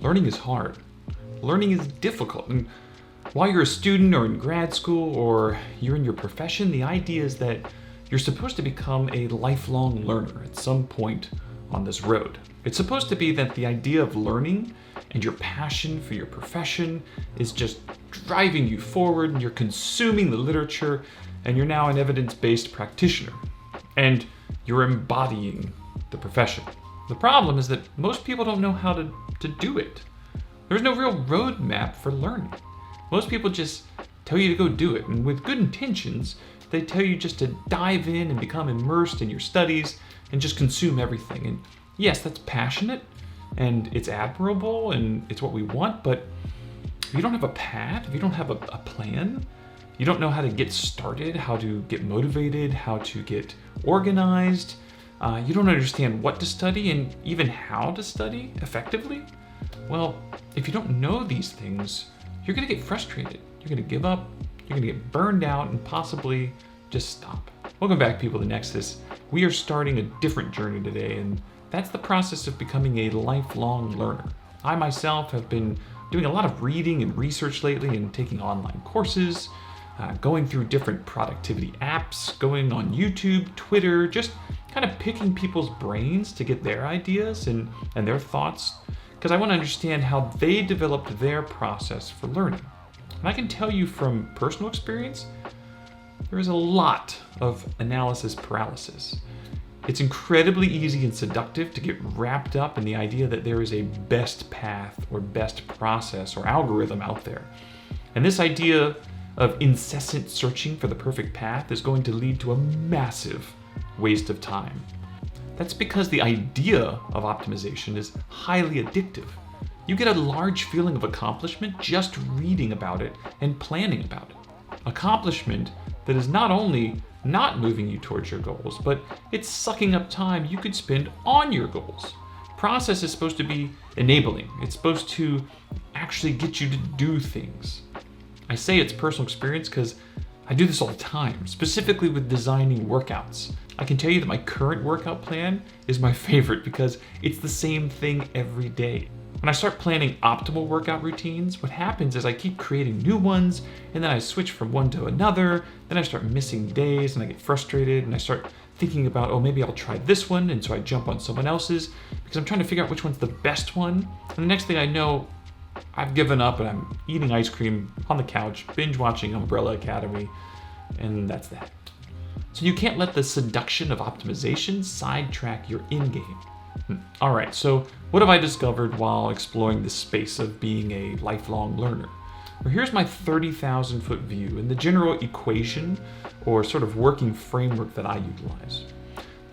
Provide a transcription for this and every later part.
learning is hard. Learning is difficult. And while you're a student or in grad school or you're in your profession, the idea is that you're supposed to become a lifelong learner at some point on this road. It's supposed to be that the idea of learning and your passion for your profession is just driving you forward, and you're consuming the literature, and you're now an evidence-based practitioner, and you're embodying the profession. The problem is that most people don't know how to do it. There's no real roadmap for learning. Most people just tell you to go do it, and with good intentions, they tell you just to dive in and become immersed in your studies and just consume everything. And yes, that's passionate, and it's admirable, and it's what we want, but if you don't have a path, if you don't have a plan, you don't know how to get started, how to get motivated, how to get organized, you don't understand what to study and even how to study effectively, well, if you don't know these things, you're gonna get frustrated. You're gonna give up, you're gonna get burned out, and possibly just stop. Welcome back, people, to Nexus. We are starting a different journey today, and that's the process of becoming a lifelong learner. I myself have been doing a lot of reading and research lately and taking online courses, going through different productivity apps, going on YouTube, Twitter, just kind of picking people's brains to get their ideas and their thoughts, because I want to understand how they developed their process for learning. And I can tell you from personal experience, there is a lot of analysis paralysis. It's incredibly easy and seductive to get wrapped up in the idea that there is a best path or best process or algorithm out there. And this idea of incessant searching for the perfect path is going to lead to a massive waste of time. That's because the idea of optimization is highly addictive. You get a large feeling of accomplishment just reading about it and planning about it. Accomplishment that is not only not moving you towards your goals, but it's sucking up time you could spend on your goals. Process is supposed to be enabling. It's supposed to actually get you to do things. I say it's personal experience because I do this all the time, specifically with designing workouts. I can tell you that my current workout plan is my favorite because it's the same thing every day. When I start planning optimal workout routines, what happens is I keep creating new ones, and then I switch from one to another, then I start missing days and I get frustrated, and I start thinking about, oh, maybe I'll try this one, and so I jump on someone else's because I'm trying to figure out which one's the best one. And the next thing I know, I've given up and I'm eating ice cream on the couch, binge watching Umbrella Academy, and that's that. So you can't let the seduction of optimization sidetrack your end game. All right, so what have I discovered while exploring this space of being a lifelong learner? Well, here's my 30,000 foot view and the general equation or sort of working framework that I utilize.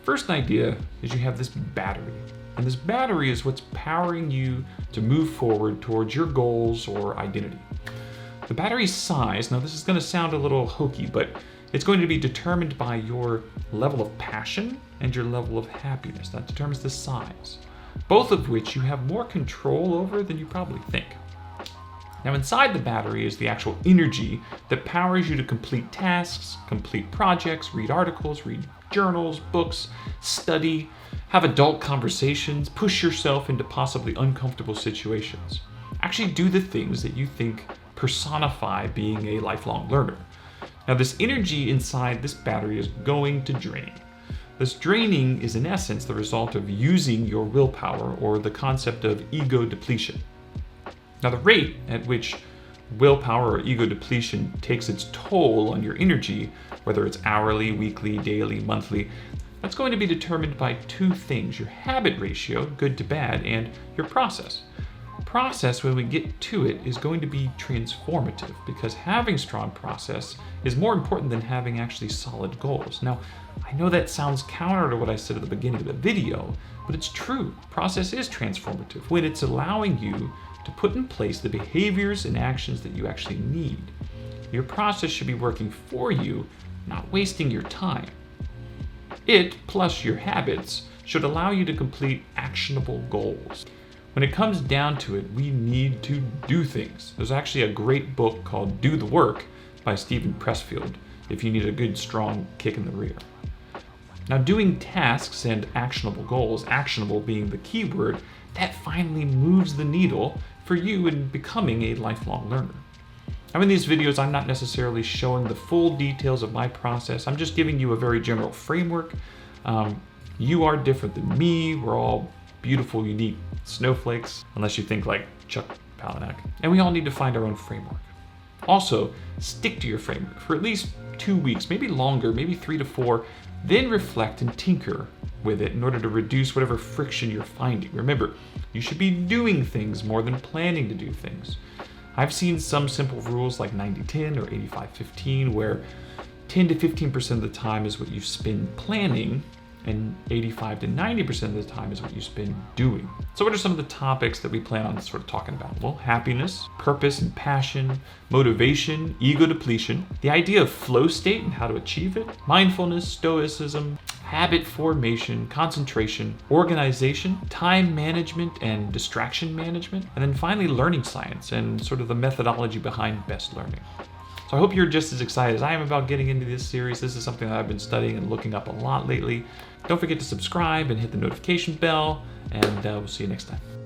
First idea is you have this battery, and this battery is what's powering you to move forward towards your goals or identity. The battery's size, now this is going to sound a little hokey, but it's going to be determined by your level of passion and your level of happiness. That determines the size, both of which you have more control over than you probably think. Now, inside the battery is the actual energy that powers you to complete tasks, complete projects, read articles, read journals, books, study, have adult conversations, push yourself into possibly uncomfortable situations. Actually do the things that you think personify being a lifelong learner. Now, this energy inside this battery is going to drain. This draining is in essence the result of using your willpower, or the concept of ego depletion. Now, the rate at which willpower or ego depletion takes its toll on your energy, whether it's hourly, weekly, daily, monthly, that's going to be determined by two things: your habit ratio, good to bad, and your process. Process, when we get to it, is going to be transformative, because having strong process is more important than having actually solid goals. Now, I know that sounds counter to what I said at the beginning of the video, but it's true. Process is transformative when it's allowing you to put in place the behaviors and actions that you actually need. Your process should be working for you, not wasting your time. It, plus your habits, should allow you to complete actionable goals. When it comes down to it, we need to do things. There's actually a great book called Do the Work by Steven Pressfield, if you need a good, strong kick in the rear. Now, doing tasks and actionable goals, actionable being the key word, that finally moves the needle for you in becoming a lifelong learner. Now, in these videos, I'm not necessarily showing the full details of my process. I'm just giving you a very general framework. You are different than me. We're all beautiful, unique snowflakes, unless you think like Chuck Palahniuk. And we all need to find our own framework. Also, stick to your framework for at least 2 weeks, maybe longer, maybe 3 to 4, then reflect and tinker with it in order to reduce whatever friction you're finding. Remember, you should be doing things more than planning to do things. I've seen some simple rules like 90-10 or 85-15 where 10 to 15% of the time is what you spend planning and 85 to 90% of the time is what you spend doing. So what are some of the topics that we plan on sort of talking about? Well, happiness, purpose and passion, motivation, ego depletion, the idea of flow state and how to achieve it, mindfulness, stoicism, habit formation, concentration, organization, time management and distraction management, and then finally learning science and sort of the methodology behind best learning. So I hope you're just as excited as I am about getting into this series. This is something that I've been studying and looking up a lot lately. Don't forget to subscribe and hit the notification bell, and we'll see you next time.